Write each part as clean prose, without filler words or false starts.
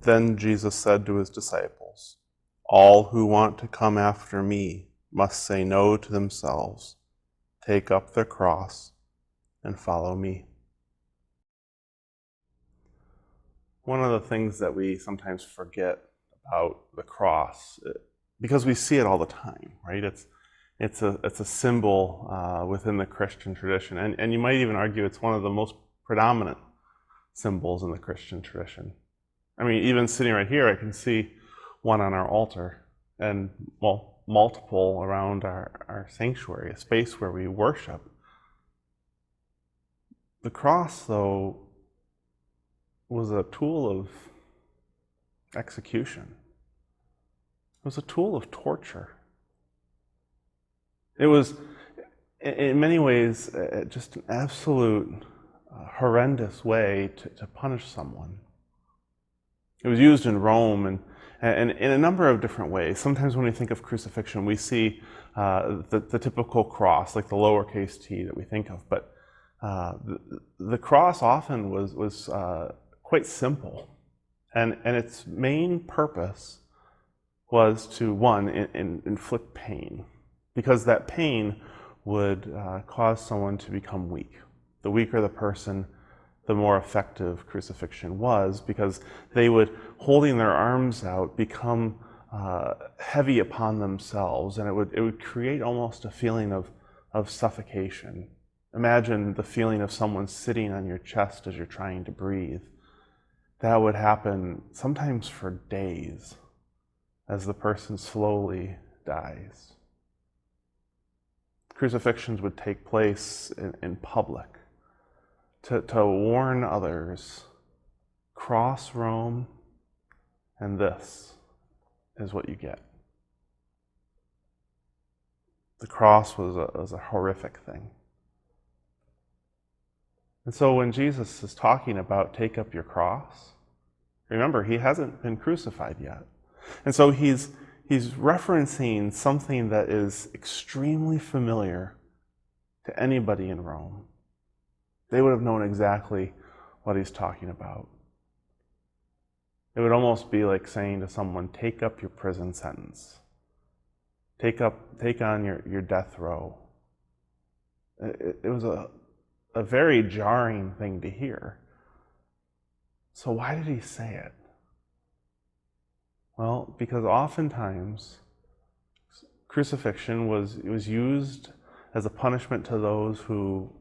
Then Jesus said to his disciples, "All who want to come after me must say no to themselves, take up their cross, and follow me." One of the things that we sometimes forget about the cross, because we see it all the time, right? It's a symbol within the Christian tradition, and you might even argue it's one of the most predominant symbols in the Christian tradition. I mean, even sitting right here, I can see one on our altar, and well, multiple around our sanctuary, a space where we worship. The cross, though, was a tool of execution. It was a tool of torture. It was, in many ways, just an absolute horrendous way to punish someone. It was used in Rome and in a number of different ways. Sometimes when we think of crucifixion, we see the typical cross, like the lowercase t that we think of. But the cross often was quite simple. And its main purpose was to, one, inflict pain. Because that pain would cause someone to become weak. The weaker the person, the more effective crucifixion was, because they would, holding their arms out, become heavy upon themselves, and it would create almost a feeling of suffocation. Imagine the feeling of someone sitting on your chest as you're trying to breathe. That would happen sometimes for days as the person slowly dies. Crucifixions would take place in public. To warn others, cross Rome, and this is what you get. The cross was a horrific thing. And so when Jesus is talking about take up your cross, remember, he hasn't been crucified yet. And so he's referencing something that is extremely familiar to anybody in Rome. They would have known exactly what he's talking about. It would almost be like saying to someone, take up your prison sentence. Take on your death row. It was a very jarring thing to hear. So why did he say it? Well, because oftentimes crucifixion was used as a punishment to those who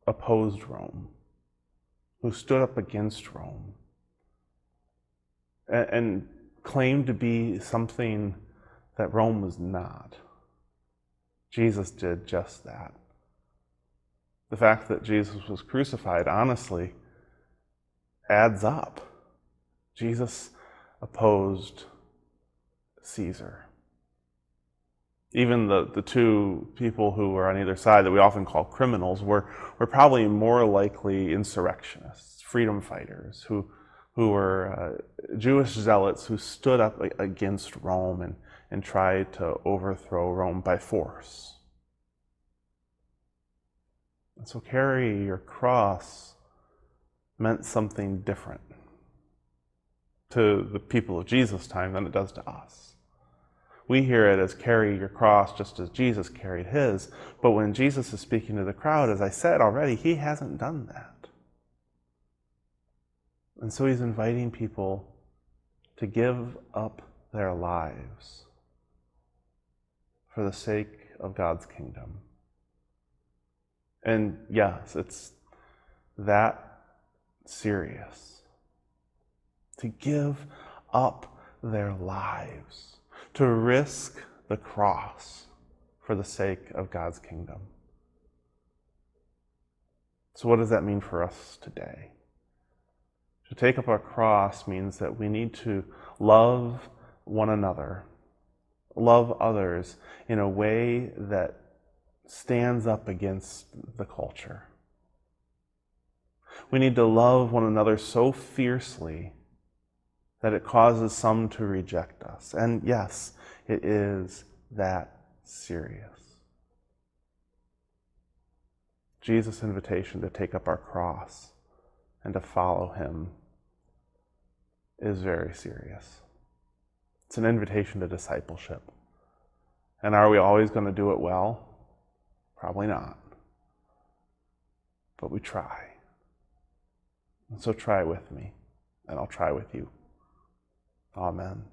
opposed Rome, who stood up against Rome, and claimed to be something that Rome was not. Jesus did just that. The fact that Jesus was crucified, honestly, adds up. Jesus opposed Caesar. Even the two people who were on either side that we often call criminals were probably more likely insurrectionists, freedom fighters, who were Jewish zealots who stood up against Rome and tried to overthrow Rome by force. And so carry your cross meant something different to the people of Jesus' time than it does to us. We hear it as carry your cross just as Jesus carried his, but when Jesus is speaking to the crowd, as I said already, he hasn't done that. And so he's inviting people to give up their lives for the sake of God's kingdom. And yes, it's that serious. To give up their lives, to risk the cross for the sake of God's kingdom. So what does that mean for us today? To take up our cross means that we need to love one another, love others in a way that stands up against the culture. We need to love one another so fiercely that it causes some to reject us. And yes, it is that serious. Jesus' invitation to take up our cross and to follow him is very serious. It's an invitation to discipleship. And are we always going to do it well? Probably not. But we try. And so try with me, and I'll try with you. Amen.